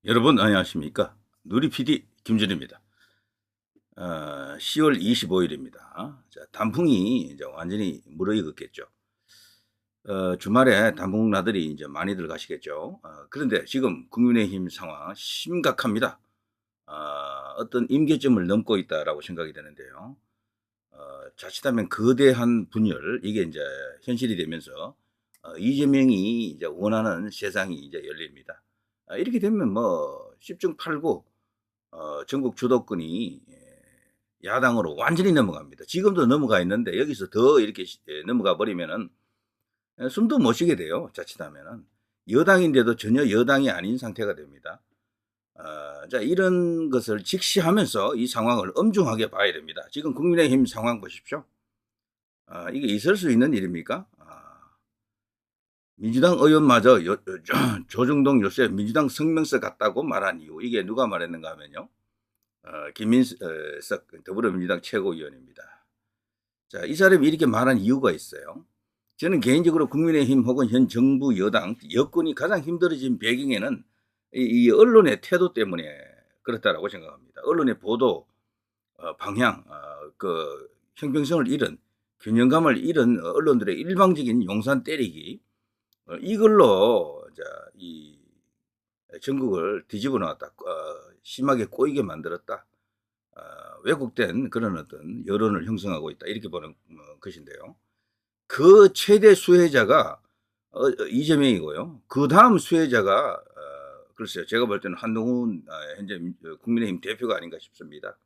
여러분 안녕하십니까? 누리 PD 김준입니다. 10월 25일입니다. 자, 단풍이 이제 완전히 무르익었겠죠. 주말에 단풍 나들이 이제 많이들 가시겠죠. 그런데 지금 국민의힘 상황 심각합니다. 어떤 임계점을 넘고 있다라고 생각이 되는데요. 자칫하면 거대한 분열 이게 이제 현실이 되면서 이재명이 이제 원하는 세상이 이제 열립니다. 이렇게 되면 뭐 10중 8구 전국 주도권이 야당으로 완전히 넘어갑니다. 지금도 넘어가 있는데 여기서 더 이렇게 넘어가 버리면은 숨도 못 쉬게 돼요. 자칫하면은 여당인데도 전혀 여당이 아닌 상태가 됩니다. 자, 이런 것을 직시하면서 이 상황을 엄중하게 봐야 됩니다. 지금 국민의힘 상황 보십시오. 이게 있을 수 있는 일입니까? 민주당 의원마저 조중동 요새 민주당 성명서 같다고 말한 이유, 이게 누가 말했는가 하면요. 김민석 더불어민주당 최고위원입니다. 자, 이 사람이 이렇게 말한 이유가 있어요. 저는 개인적으로 국민의힘 혹은 현 정부 여당 여건이 가장 힘들어진 배경에는 이 언론의 태도 때문에 그렇다라고 생각합니다. 언론의 보도 방향, 그 형평성을 잃은 균형감을 잃은 언론들의 일방적인 용산 때리기, 이걸로 이 전국을 뒤집어 놨다, 심하게 꼬이게 만들었다, 왜곡된 그런 어떤 여론을 형성하고 있다, 이렇게 보는 것인데요. 그 최대 수혜자가 이재명이고요. 그 다음 수혜자가 글쎄요, 제가 볼 때는 한동훈 현재 국민의힘 대표가 아닌가 싶습니다.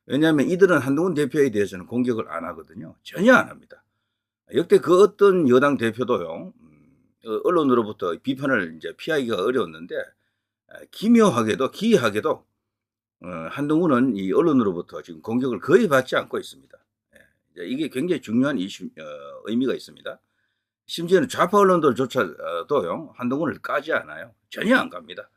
왜냐하면 이들은 한동훈 대표에 대해서는 공격을 안 하거든요. 전혀 안 합니다. 역대 그 어떤 여당 대표도요, 언론으로부터 비판을 이제 피하기가 어려웠는데, 기묘하게도, 기이하게도, 한동훈은 이 언론으로부터 지금 공격을 거의 받지 않고 있습니다. 이게 굉장히 중요한 이슈, 의미가 있습니다. 심지어는 좌파 언론들조차도요, 한동훈을 까지 않아요. 전혀 안 갑니다.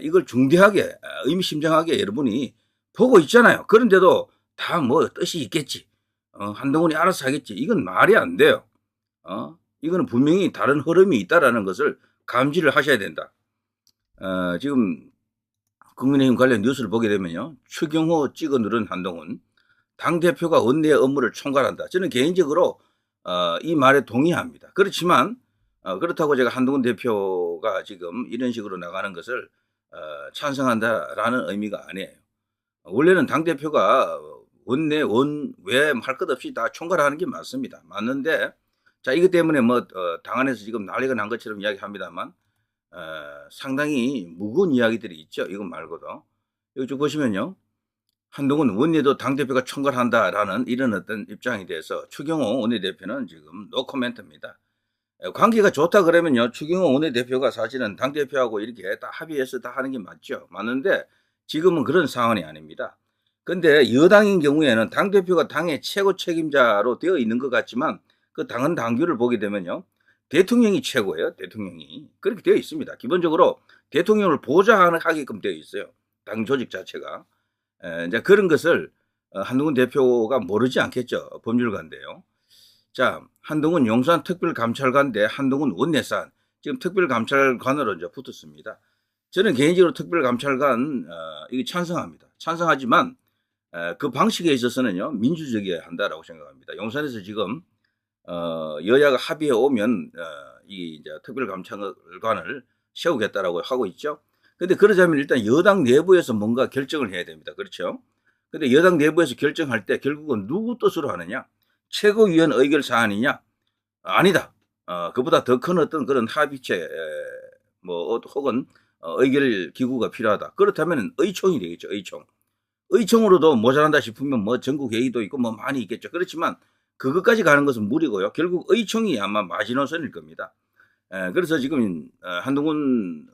이걸 중대하게, 의미심장하게 여러분이 보고 있잖아요. 그런데도 다 뭐 뜻이 있겠지. 한동훈이 알아서 하겠지. 이건 말이 안 돼요. 이거는 분명히 다른 흐름이 있다라는 것을 감지를 하셔야 된다. 지금 국민의힘 관련 뉴스를 보게 되면요. 추경호 찍어 누른 한동훈, 당대표가 원내 업무를 총괄한다. 저는 개인적으로 이 말에 동의합니다. 그렇지만 그렇다고 제가 한동훈 대표가 지금 이런 식으로 나가는 것을 찬성한다라는 의미가 아니에요. 원래는 당대표가 원내 원외 할 것 없이 다 총괄하는 게 맞습니다. 맞는데 자, 이것 때문에 뭐 당 안에서 지금 난리가 난 것처럼 이야기합니다만 상당히 무거운 이야기들이 있죠. 이것 말고도. 여기 쭉 보시면요. 한동훈 원내도 당대표가 총괄한다라는 이런 어떤 입장에 대해서 추경호 원내대표는 지금 노코멘트입니다. 관계가 좋다 그러면요. 추경호 원내대표가 사실은 당대표하고 이렇게 다 합의해서 다 하는 게 맞죠. 맞는데 지금은 그런 상황이 아닙니다. 근데 여당인 경우에는 당대표가 당의 최고 책임자로 되어 있는 것 같지만 그 당헌 당규를 보게 되면요. 대통령이 최고예요. 대통령이. 그렇게 되어 있습니다. 기본적으로 대통령을 보좌하게끔 되어 있어요. 당 조직 자체가. 이제 그런 것을 한동훈 대표가 모르지 않겠죠. 법률가인데요. 자, 한동훈 용산 특별감찰관 대 한동훈 원내산. 지금 특별감찰관으로 이제 붙었습니다. 저는 개인적으로 특별감찰관 이거 찬성합니다. 찬성하지만 그 방식에 있어서는요 민주적이어야 한다라고 생각합니다. 용산에서 지금 여야가 합의해 오면 이 이제 특별감찰관을 세우겠다라고 하고 있죠. 근데 그러자면 일단 여당 내부에서 뭔가 결정을 해야 됩니다. 그렇죠? 근데 여당 내부에서 결정할 때 결국은 누구 뜻으로 하느냐? 최고위원 의결 사안이냐? 아니다. 그보다 더 큰 어떤 그런 합의체, 뭐, 혹은 의결 기구가 필요하다. 그렇다면 의총이 되겠죠. 의총. 의총으로도 모자란다 싶으면 뭐 전국 회의도 있고 뭐 많이 있겠죠. 그렇지만 그것까지 가는 것은 무리고요. 결국 의총이 아마 마지노선일 겁니다. 그래서 지금 한동훈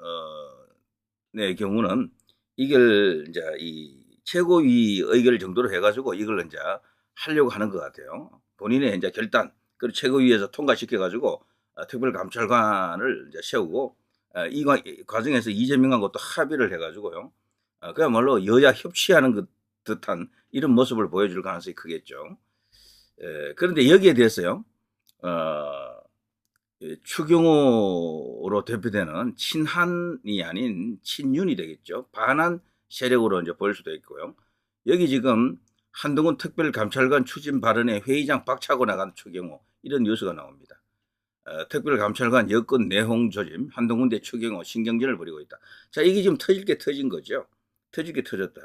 의 경우는 이걸 이제 이 최고위 의결 정도로 해가지고 이걸 이제 하려고 하는 것 같아요. 본인의 이제 결단, 그리고 최고위에서 통과시켜가지고 특별감찰관을 이제 세우고 이 과정에서 이재명하고 또 합의를 해가지고요. 그야말로 여야 협치하는 것 듯한 이런 모습을 보여줄 가능성이 크겠죠. 그런데 여기에 대해서요. 추경호로 대표되는 친한이 아닌 친윤이 되겠죠. 반한 세력으로 이제 보일 수도 있고요. 여기 지금 한동훈 특별감찰관 추진 발언에 회의장 박차고 나간 추경호 이런 뉴스가 나옵니다. 특별감찰관 여권 내홍 조짐 한동훈 대 추경호 신경전을 벌이고 있다. 자, 이게 지금 터질 게 터진 거죠. 터질 게 터졌다.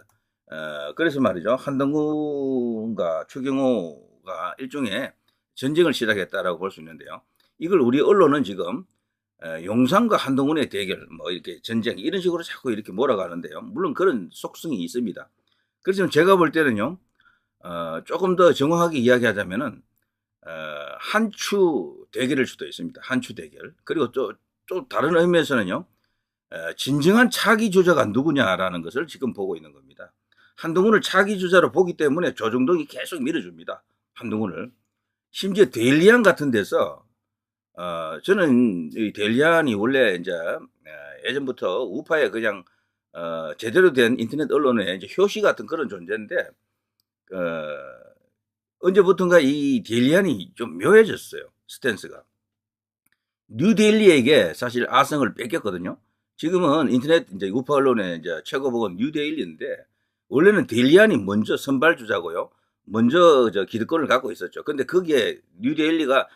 그래서 말이죠. 한동훈과 추경호가 일종의 전쟁을 시작했다라고 볼 수 있는데요. 이걸 우리 언론은 지금 용산과 한동훈의 대결, 뭐 이렇게 전쟁 이런 식으로 자꾸 이렇게 몰아가는데요. 물론 그런 속성이 있습니다. 그래서 제가 볼 때는요, 조금 더 정확하게 이야기하자면은 한추 대결일 수도 있습니다. 한추 대결. 그리고 또 다른 의미에서는요, 진정한 차기 주자가 누구냐라는 것을 지금 보고 있는 겁니다. 한동훈을 차기 주자로 보기 때문에 조중동이 계속 밀어줍니다. 한동훈을. 심지어 데일리안 같은 데서 저는 이 데일리안이 원래 이제 예전부터 우파의 그냥 제대로 된 인터넷 언론의 이제 효시 같은 그런 존재인데 언제부턴가 이 데일리안이 좀 묘해졌어요. 스탠스가. 뉴데일리에게 사실 아성을 뺏겼거든요. 지금은 인터넷 이제 우파 언론의 이제 최고봉은 뉴데일리인데 원래는 데일리안이 먼저 선발 주자고요. 먼저 기득권을 갖고 있었죠. 근데 거기에 뉴데일리가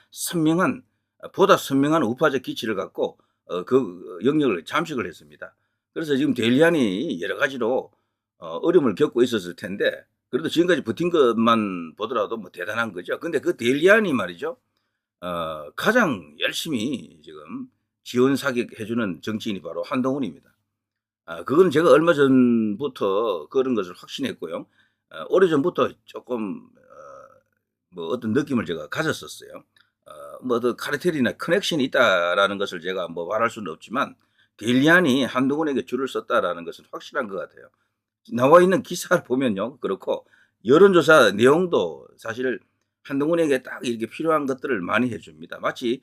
보다 선명한 우파적 기치를 갖고 그 영역을 잠식을 했습니다. 그래서 지금 데일리안이 여러 가지로 어려움을 겪고 있었을 텐데 그래도 지금까지 버틴 것만 보더라도 뭐 대단한 거죠. 근데 그 데일리안이 말이죠. 가장 열심히 지금 지원 사격해주는 정치인이 바로 한동훈입니다. 그거는 제가 얼마 전부터 그런 것을 확신했고요. 오래전부터 조금 뭐 어떤 느낌을 제가 가졌었어요. 뭐 어떤 카르텔이나 커넥션이 있다라는 것을 제가 뭐 말할 수는 없지만 데일리안이 한동훈에게 줄을 썼다라는 것은 확실한 것 같아요. 나와 있는 기사를 보면요. 그렇고 여론조사 내용도 사실 한동훈에게 딱 이렇게 필요한 것들을 많이 해줍니다. 마치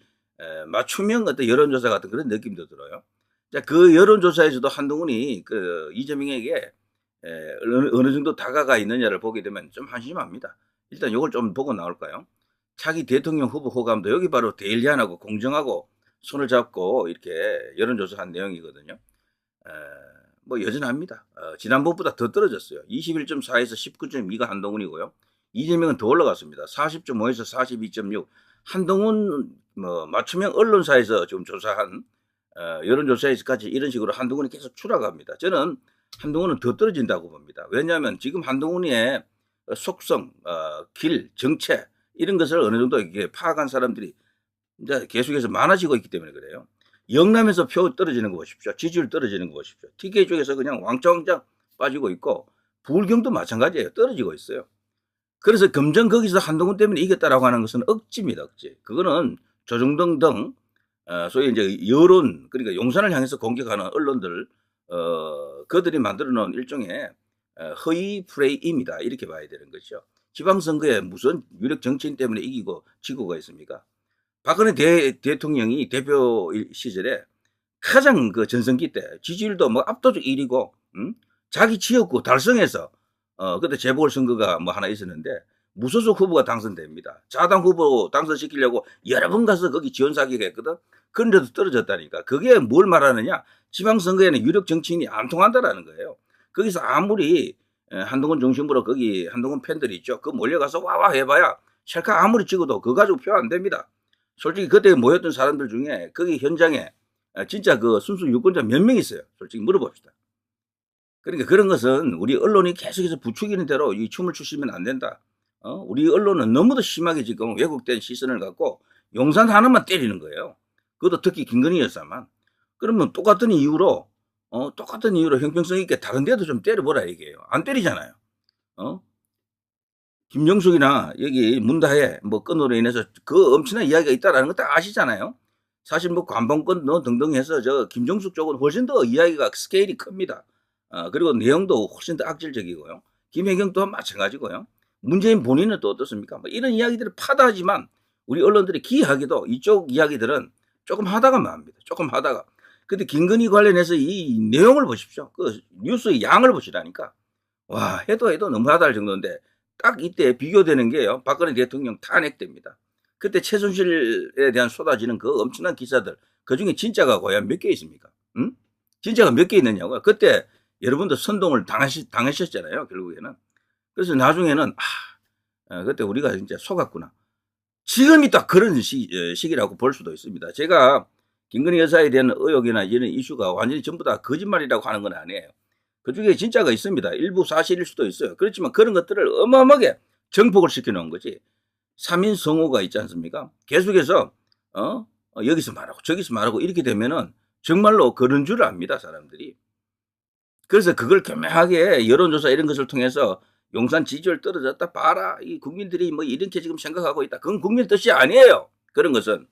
맞춤형 어떤 여론조사 같은 그런 느낌도 들어요. 자, 그 여론조사에서도 한동훈이 그 이재명에게 어느 정도 다가가 있느냐를 보게 되면 좀 한심합니다. 일단 이걸 좀 보고 나올까요? 차기 대통령 후보 호감도 여기 바로 데일리안하고 공정하고 손을 잡고 이렇게 여론조사한 내용이거든요. 뭐 여전합니다. 지난번보다 더 떨어졌어요. 21.4에서 19.2가 한동훈이고요. 이재명은 더 올라갔습니다. 40.5에서 42.6. 한동훈 뭐 맞춤형 언론사에서 지금 조사한 여론조사에서까지 이런 식으로 한동훈이 계속 추락합니다. 저는 한동훈은 더 떨어진다고 봅니다. 왜냐하면 지금 한동훈의 속성, 길, 정체 이런 것을 어느 정도 이게 파악한 사람들이 이제 계속해서 많아지고 있기 때문에 그래요. 영남에서 표 떨어지는 거 보십시오. 지지율 떨어지는 거 보십시오. TK 쪽에서 그냥 왕창왕창 빠지고 있고 부울경도 마찬가지예요. 떨어지고 있어요. 그래서 검정 거기서 한동훈 때문에 이겼다라고 하는 것은 억지입니다. 억지. 그거는 조중동 등 소위 이제 여론 그러니까 용산을 향해서 공격하는 언론들 그들이 만들어 놓은 일종의 허위 프레임이다. 이렇게 봐야 되는 거죠. 지방선거에 무슨 유력 정치인 때문에 이기고 지고가 있습니까? 박근혜 대통령이 대표 시절에 가장 그 전성기 때 지지율도 뭐 압도적 1위고 자기 지역구 달성해서 그때 재보궐선거가 뭐 하나 있었는데 무소속 후보가 당선됩니다. 자당 후보 당선시키려고 여러 번 가서 거기 지원 사격했거든. 그런데도 떨어졌다니까. 그게 뭘 말하느냐? 지방선거에는 유력 정치인이 안 통한다라는 거예요. 거기서 아무리 한동훈 중심으로 거기 한동훈 팬들이 있죠. 그 몰려가서 와와 해봐야 찰칵 아무리 찍어도 그거 가지고 표 안 됩니다. 솔직히 그때 모였던 사람들 중에 거기 현장에 진짜 그 순수 유권자 몇 명 있어요. 솔직히 물어봅시다. 그러니까 그런 것은 우리 언론이 계속해서 부추기는 대로 이 춤을 추시면 안 된다. 우리 언론은 너무도 심하게 지금 왜곡된 시선을 갖고 용산 하나만 때리는 거예요. 그것도 특히 김건희 여사만. 그러면 똑같은 이유로 형평성 있게 다른 데도 좀 때려보라 이게요. 안 때리잖아요. 김정숙이나 여기 문다혜 뭐 건으로 인해서 그 엄청난 이야기가 있다라는 거 다 아시잖아요. 사실 뭐 관봉권 등등 해서 저 김정숙 쪽은 훨씬 더 이야기가 스케일이 큽니다. 그리고 내용도 훨씬 더 악질적이고요. 김혜경 또한 마찬가지고요. 문재인 본인은 또 어떻습니까? 뭐 이런 이야기들을 파다하지만 우리 언론들이 기이하게도 이쪽 이야기들은 조금 하다가 맙니다. 조금 하다가. 근데 김건희 관련해서 이 내용을 보십시오. 그 뉴스의 양을 보시라니까. 와, 해도 너무 하다 할 정도인데 딱 이때 비교되는 게요. 박근혜 대통령 탄핵 때입니다. 그때 최순실에 대한 쏟아지는 그 엄청난 기사들, 그중에 진짜가 과연 몇 개 있습니까? 응? 진짜가 몇 개 있느냐고요. 그때 여러분도 선동을 당하셨잖아요, 결국에는. 그래서 나중에는 그때 우리가 진짜 속았구나. 지금이 딱 그런 시기라고 볼 수도 있습니다. 제가 김건희 여사에 대한 의혹이나 이런 이슈가 완전히 전부 다 거짓말이라고 하는 건 아니에요. 그중에 진짜가 있습니다. 일부 사실일 수도 있어요. 그렇지만 그런 것들을 어마어마하게 정폭을 시켜놓은 거지. 3인 성호가 있지 않습니까? 계속해서 여기서 말하고 저기서 말하고 이렇게 되면은 정말로 그런 줄 압니다, 사람들이. 그래서 그걸 교묘하게 여론조사 이런 것을 통해서 용산 지지율 떨어졌다 봐라. 이 국민들이 뭐 이렇게 지금 생각하고 있다. 그건 국민 뜻이 아니에요. 그런 것은.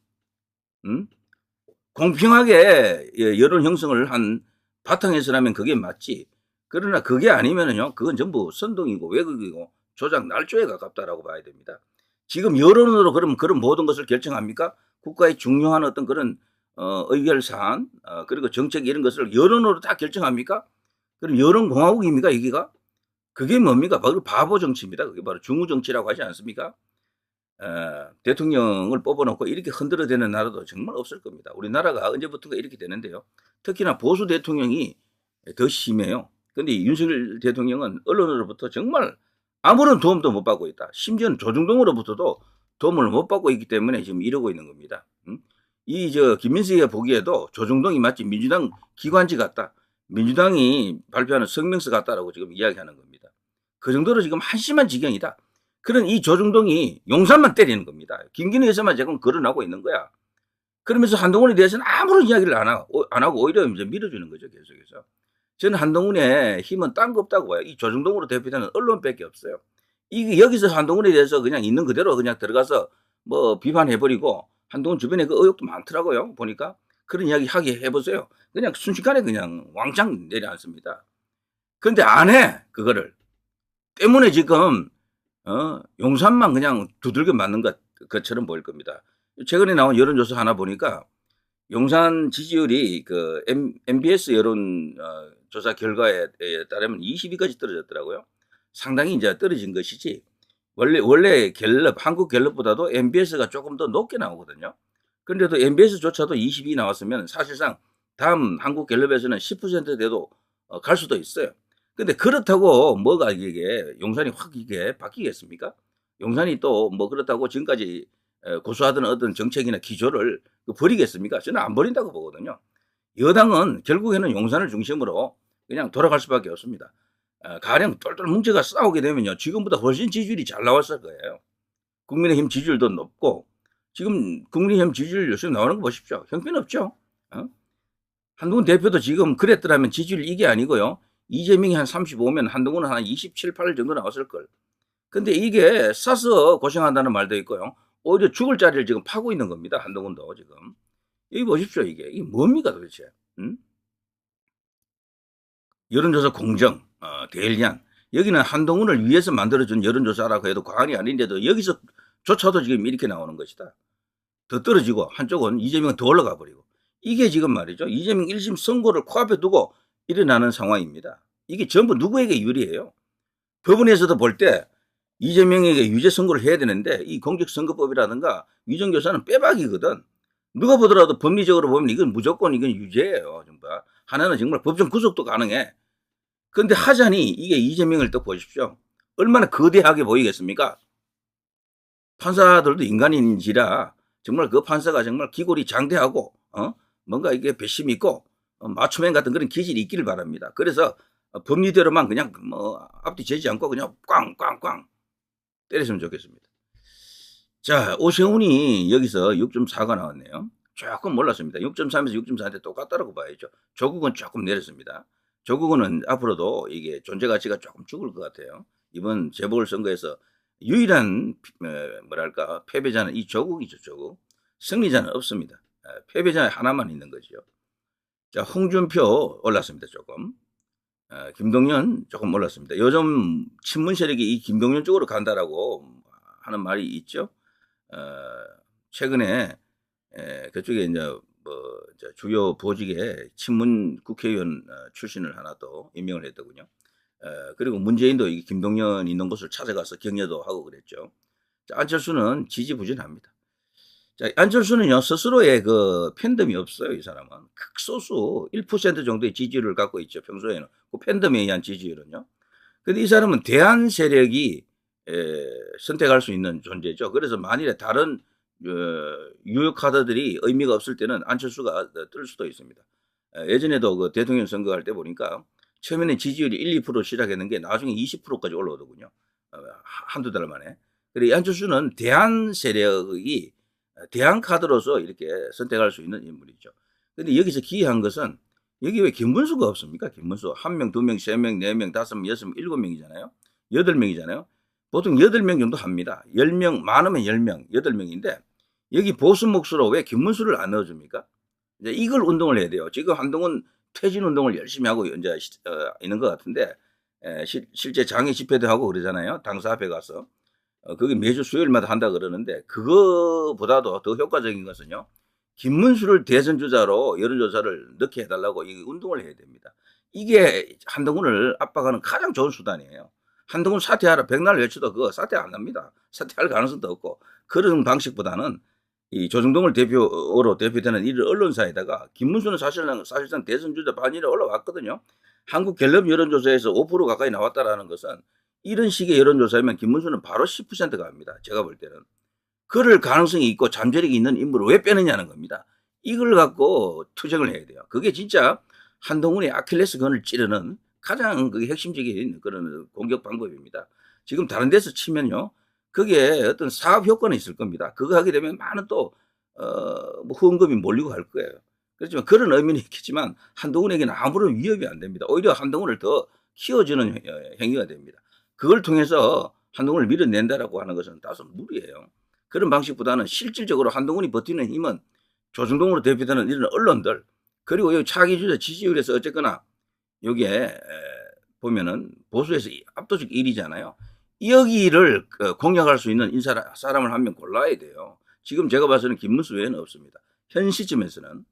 공평하게 여론 형성을 한 바탕에서라면 그게 맞지. 그러나 그게 아니면은요, 그건 전부 선동이고 왜곡이고 조작 날조에 가깝다라고 봐야 됩니다. 지금 여론으로 그럼 그런 모든 것을 결정합니까? 국가의 중요한 어떤 그런 의결 사안 그리고 정책 이런 것을 여론으로 다 결정합니까? 그럼 여론공화국입니까, 여기가? 그게 뭡니까? 바로 바보 정치입니다. 그게 바로 중우 정치라고 하지 않습니까? 대통령을 뽑아놓고 이렇게 흔들어대는 나라도 정말 없을 겁니다. 우리나라가 언제부턴가 이렇게 되는데요. 특히나 보수 대통령이 더 심해요. 근데 윤석열 대통령은 언론으로부터 정말 아무런 도움도 못 받고 있다. 심지어는 조중동으로부터도 도움을 못 받고 있기 때문에 지금 이러고 있는 겁니다. 김민수가 보기에도 조중동이 마치 민주당 기관지 같다. 민주당이 발표하는 성명서 같다라고 지금 이야기하는 겁니다. 그 정도로 지금 한심한 지경이다. 그런 이 조중동이 용산만 때리는 겁니다. 김건희 여사만 지금 거론하고 있는 거야. 그러면서 한동훈에 대해서는 아무런 이야기를 안 하고 오히려 이제 밀어주는 거죠, 계속해서. 저는 한동훈의 힘은 딴 거 없다고 봐요. 이 조중동으로 대표되는 언론밖에 없어요. 이게 여기서 한동훈에 대해서 그냥 있는 그대로 그냥 들어가서 뭐 비판해버리고 한동훈 주변에 그 의혹도 많더라고요. 보니까 그런 이야기 하게 해보세요. 그냥 순식간에 그냥 왕창 내려앉습니다. 그런데 안 해, 그거를. 때문에 지금 용산만 그냥 두들겨 맞는 것처럼 보일 겁니다. 최근에 나온 여론조사 하나 보니까 용산 지지율이 그 MBS 여론 조사 결과에 따르면 20위까지 떨어졌더라고요. 상당히 이제 떨어진 것이지. 원래 한국 갤럽보다도 MBS가 조금 더 높게 나오거든요. 그런데도 MBS조차도 20위 나왔으면 사실상 다음 한국 갤럽에서는 10%대도 갈 수도 있어요. 근데 그렇다고 뭐가 이게 용산이 확 이게 바뀌겠습니까? 용산이 또 뭐 그렇다고 지금까지 고수하던 어떤 정책이나 기조를 버리겠습니까? 저는 안 버린다고 보거든요. 여당은 결국에는 용산을 중심으로 그냥 돌아갈 수밖에 없습니다. 가령 똘똘 뭉쳐가 싸우게 되면요. 지금보다 훨씬 지지율이 잘 나왔을 거예요. 국민의힘 지지율도 높고 지금 국민의힘 지지율 요새 나오는 거 보십시오. 형편없죠. 한동훈 대표도 지금 그랬더라면 지지율 이게 아니고요. 이재명이 한 35면 한동훈은 한 27, 8 정도 나왔을 걸. 근데 이게 싸서 고생한다는 말도 있고요. 오히려 죽을 자리를 지금 파고 있는 겁니다. 한동훈도 지금. 여기 보십시오. 이게 뭡니까 도대체. 여론조사 공정, 대리안. 여기는 한동훈을 위해서 만들어준 여론조사라고 해도 과언이 아닌데도 여기서조차도 지금 이렇게 나오는 것이다. 더 떨어지고 한쪽은 이재명은 더 올라가 버리고. 이게 지금 말이죠. 이재명 1심 선고를 코앞에 두고 일어나는 상황입니다. 이게 전부 누구에게 유리해요? 법원에서도 볼 때 이재명에게 유죄 선고를 해야 되는데 이 공직선거법이라든가 위정교사는 빼박이거든. 누가 보더라도 법리적으로 보면 이건 무조건 이건 유죄예요. 정말. 하나는 정말 법정 구속도 가능해. 그런데 하자니 이게 이재명을 또 보십시오. 얼마나 거대하게 보이겠습니까? 판사들도 인간인지라 정말 그 판사가 정말 기골이 장대하고 뭔가 이게 배심이 있고 마초맨 같은 그런 기질이 있기를 바랍니다. 그래서 법리대로만 그냥 뭐 앞뒤 재지 않고 그냥 꽝꽝꽝 때렸으면 좋겠습니다. 자, 오세훈이 여기서 6.4가 나왔네요. 조금 올랐습니다. 6.3에서 6.4인데 똑같다라고 봐야죠. 조국은 조금 내렸습니다. 조국은 앞으로도 이게 존재 가치가 조금 죽을 것 같아요. 이번 재보궐선거에서 유일한 뭐랄까 패배자는 이 조국이죠. 조국. 승리자는 없습니다. 패배자 하나만 있는 거죠. 자, 홍준표 올랐습니다. 조금. 김동연 조금 올랐습니다. 요즘 친문 세력이 이 김동연 쪽으로 간다라고 하는 말이 있죠. 최근에 그쪽에 이제 뭐 주요 보직에 친문 국회의원 출신을 하나 또 임명을 했더군요. 그리고 문재인도 이 김동연 있는 곳을 찾아가서 격려도 하고 그랬죠. 자, 안철수는 지지부진합니다. 자, 안철수는요, 스스로의 그 팬덤이 없어요, 이 사람은. 극소수 1% 정도의 지지율을 갖고 있죠, 평소에는. 그 팬덤에 의한 지지율은요. 근데 이 사람은 대한 세력이 선택할 수 있는 존재죠. 그래서 만일에 다른 유효 카드들이 의미가 없을 때는 안철수가 뜰 수도 있습니다. 예전에도 그 대통령 선거할 때 보니까 처음에는 지지율이 1, 2% 시작했는 게 나중에 20%까지 올라오더군요. 한두 달 만에. 그리고 이 안철수는 대한 세력이 대한 카드로서 이렇게 선택할 수 있는 인물이죠. 근데 여기서 기이한 것은 여기 왜 김문수가 없습니까? 김문수. 1명, 2명, 3명, 4명, 5명, 6명, 7명이잖아요. 8명이잖아요. 보통 8명 정도 합니다. 10명, 많으면 10명, 8명인데 여기 보수 몫으로 왜 김문수를 안 넣어줍니까? 이제 이걸 운동을 해야 돼요. 지금 한동훈 퇴진 운동을 열심히 하고 이제 있는 것 같은데 실제 장애 집회도 하고 그러잖아요. 당사 앞에 가서. 그게 매주 수요일마다 한다 그러는데 그거보다도 더 효과적인 것은요. 김문수를 대선 주자로 여론조사를 넣게 해달라고 이 운동을 해야 됩니다. 이게 한동훈을 압박하는 가장 좋은 수단이에요. 한동훈 사퇴하라 백날 외쳐도 그거 사퇴 안 합니다. 사퇴할 가능성도 없고 그런 방식보다는 이 조중동을 대표로 대표되는 이 언론사에다가 김문수는 사실상 대선 주자 반열에 올라왔거든요. 한국 갤럽 여론조사에서 5% 가까이 나왔다라는 것은 이런 식의 여론조사면 김문수는 바로 10% 갑니다. 제가 볼 때는. 그럴 가능성이 있고 잠재력이 있는 인물을 왜 빼느냐는 겁니다. 이걸 갖고 투쟁을 해야 돼요. 그게 진짜 한동훈의 아킬레스건을 찌르는 가장 그게 핵심적인 그런 공격 방법입니다. 지금 다른 데서 치면요. 그게 어떤 사업 효과는 있을 겁니다. 그거 하게 되면 많은 또, 뭐 후원금이 몰리고 할 거예요. 그렇지만 그런 의미는 있겠지만 한동훈에게는 아무런 위협이 안 됩니다. 오히려 한동훈을 더 키워주는 행위가 됩니다. 그걸 통해서 한동훈을 밀어낸다라고 하는 것은 다소 무리예요. 그런 방식보다는 실질적으로 한동훈이 버티는 힘은 조중동으로 대표되는 이런 언론들 그리고 이 차기 주자 지지율에서 어쨌거나 여기에 보면은 보수에서 압도적 1위잖아요. 여기를 공략할 수 있는 사람을 한 명 골라야 돼요. 지금 제가 봐서는 김문수 외에는 없습니다. 현 시점에서는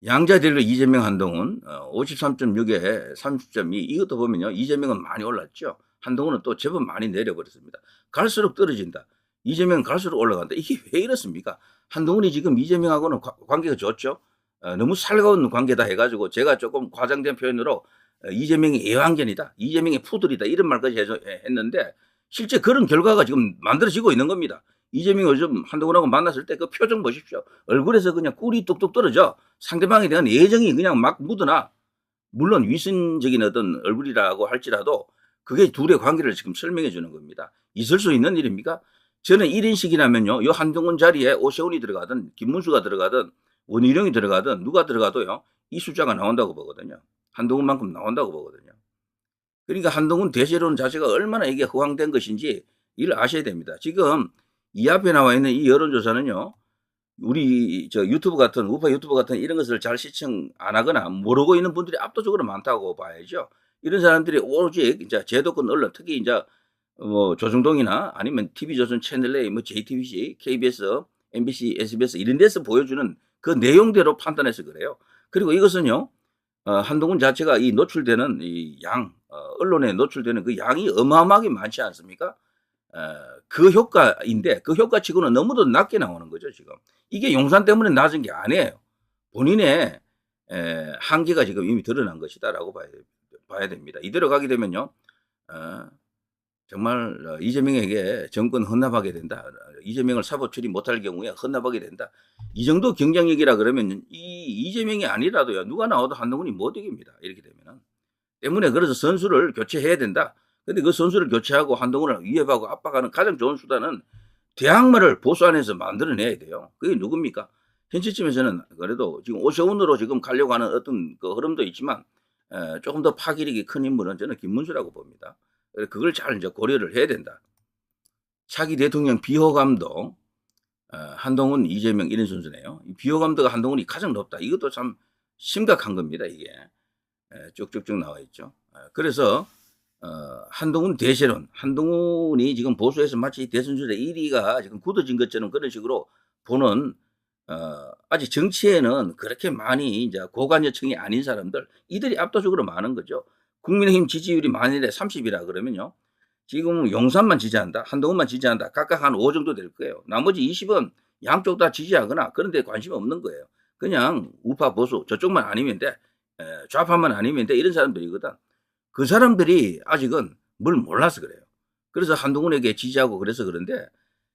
양자 대결 이재명 한동훈 53.6에 30.2 이것도 보면요. 이재명은 많이 올랐죠. 한동훈은 또 제법 많이 내려버렸습니다. 갈수록 떨어진다. 이재명은 갈수록 올라간다. 이게 왜 이렇습니까? 한동훈이 지금 이재명하고는 관계가 좋죠. 너무 살가운 관계다 해가지고 제가 조금 과장된 표현으로 이재명이 애완견이다. 이재명이 푸들이다. 이런 말까지 했는데 실제 그런 결과가 지금 만들어지고 있는 겁니다. 이재명이 요즘 한동훈하고 만났을 때 그 표정 보십시오. 얼굴에서 그냥 꿀이 뚝뚝 떨어져. 상대방에 대한 애정이 그냥 막 묻어나. 물론 위선적인 어떤 얼굴이라고 할지라도 그게 둘의 관계를 지금 설명해 주는 겁니다. 있을 수 있는 일입니까? 저는 1인식이라면요. 요 한동훈 자리에 오세훈이 들어가든 김문수가 들어가든 원희룡이 들어가든 누가 들어가도요. 이 숫자가 나온다고 보거든요. 한동훈만큼 나온다고 보거든요. 그러니까 한동훈 대세론 자체가 얼마나 이게 허황된 것인지 이를 아셔야 됩니다. 지금 이 앞에 나와 있는 이 여론조사는요. 우리 저 유튜브 같은 우파 유튜브 같은 이런 것을 잘 시청 안 하거나 모르고 있는 분들이 압도적으로 많다고 봐야죠. 이런 사람들이 오로지 이제 제도권 언론 특히 이제 뭐 조중동이나 아니면 TV조선 채널A 뭐 JTBC, KBS, MBC, SBS 이런 데서 보여주는 그 내용대로 판단해서 그래요. 그리고 이것은요. 한동훈 자체가 이 노출되는 이 언론에 노출되는 그 양이 어마어마하게 많지 않습니까? 그 효과인데 그 효과치고는 너무도 낮게 나오는 거죠, 지금. 이게 용산 때문에 낮은 게 아니에요. 본인의 한계가 지금 이미 드러난 것이다라고 봐야 됩니다. 이대로 가게 되면요, 정말 이재명에게 정권 헌납하게 된다. 이재명을 사법 처리 못할 경우에 헌납하게 된다. 이 정도 경쟁력이라 그러면 이재명이 아니라도요. 누가 나와도 한동훈이 못 이깁니다. 이렇게 되면은. 때문에 그래서 선수를 교체해야 된다. 근데 그 선수를 교체하고 한동훈을 위협하고 압박하는 가장 좋은 수단은 대항마를 보수 안에서 만들어내야 돼요. 그게 누굽니까? 현 시점에서는 그래도 지금 오세훈으로 지금 가려고 하는 어떤 그 흐름도 있지만 조금 더 파괴력이 큰 인물은 저는 김문수라고 봅니다. 그걸 잘 이제 고려를 해야 된다. 차기 대통령 비호감도 한동훈, 이재명 이런 순서네요. 비호감도가 한동훈이 가장 높다. 이것도 참 심각한 겁니다. 이게 쭉쭉쭉 나와 있죠. 그래서 한동훈 대세론, 한동훈이 지금 보수에서 마치 대선주자 1위가 지금 굳어진 것처럼 그런 식으로 보는 아직 정치에는 그렇게 많이 이제 고관여층이 아닌 사람들 이들이 압도적으로 많은 거죠. 국민의힘 지지율이 만일에 30이라 그러면요. 지금 용산만 지지한다, 한동훈만 지지한다, 각각 한 5 정도 될 거예요. 나머지 20은 양쪽 다 지지하거나 그런 데 관심이 없는 거예요. 그냥 우파 보수 저쪽만 아니면 돼, 좌파만 아니면 돼, 이런 사람들이거든. 그 사람들이 아직은 뭘 몰라서 그래요. 그래서 한동훈에게 지지하고 그래서 그런데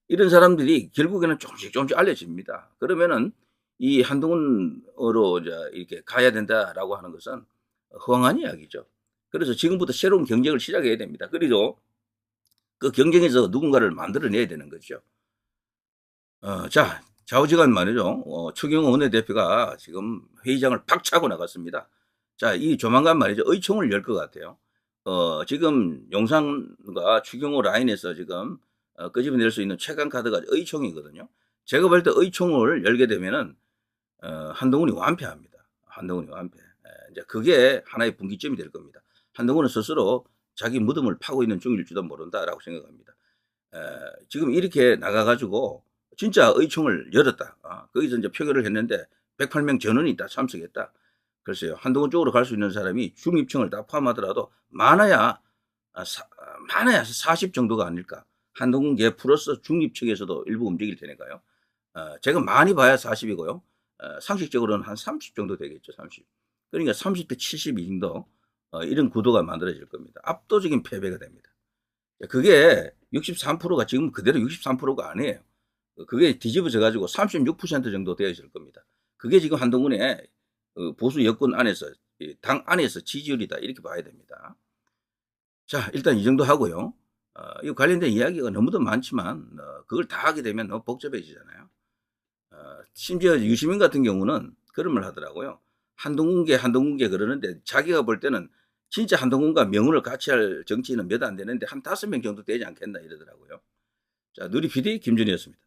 이런 사람들이 결국에는 조금씩 알려집니다. 그러면은 이 한동훈으로 이렇게 가야 된다라고 하는 것은 허황한 이야기죠. 그래서 지금부터 새로운 경쟁을 시작해야 됩니다. 그리고 그 경쟁에서 누군가를 만들어내야 되는 거죠. 자, 좌우지간 말이죠. 추경호 원내대표가 지금 회의장을 팍 차고 나갔습니다. 자, 이 조만간 말이죠. 의총을 열 것 같아요. 지금 용산과 추경호 라인에서 지금 끄집어낼 수 있는 최강 카드가 의총이거든요. 제가 볼 때 의총을 열게 되면은 한동훈이 완패합니다. 한동훈이 완패. 이제 그게 하나의 분기점이 될 겁니다. 한동훈은 스스로 자기 무덤을 파고 있는 중일지도 모른다라고 생각합니다. 지금 이렇게 나가가지고 진짜 의총을 열었다. 거기서 이제 표결을 했는데 108명 전원이 다 참석했다. 글쎄요, 한동훈 쪽으로 갈 수 있는 사람이 중립층을 다 포함하더라도 많아야 40 정도가 아닐까. 한동훈계 플러스 중립층에서도 일부 움직일 테니까요. 제가 많이 봐야 40이고요. 상식적으로는 한 30 정도 되겠죠. 30. 그러니까 30대 72 정도 이런 구도가 만들어질 겁니다. 압도적인 패배가 됩니다. 그게 63%가 지금 그대로 63%가 아니에요. 그게 뒤집어져 가지고 36% 정도 되어 있을 겁니다. 그게 지금 한동훈의 보수 여권 안에서, 당 안에서 지지율이다, 이렇게 봐야 됩니다. 자, 일단 이 정도 하고요. 이 관련된 이야기가 너무도 많지만 그걸 다 하게 되면 너무 복잡해지잖아요. 심지어 유시민 같은 경우는 그런 말 하더라고요. 한동훈계 그러는데 자기가 볼 때는 진짜 한동훈과 명운을 같이 할 정치인은 몇 안 되는데 한 5명 정도 되지 않겠나 이러더라고요. 자, 누리 PD 김준이었습니다.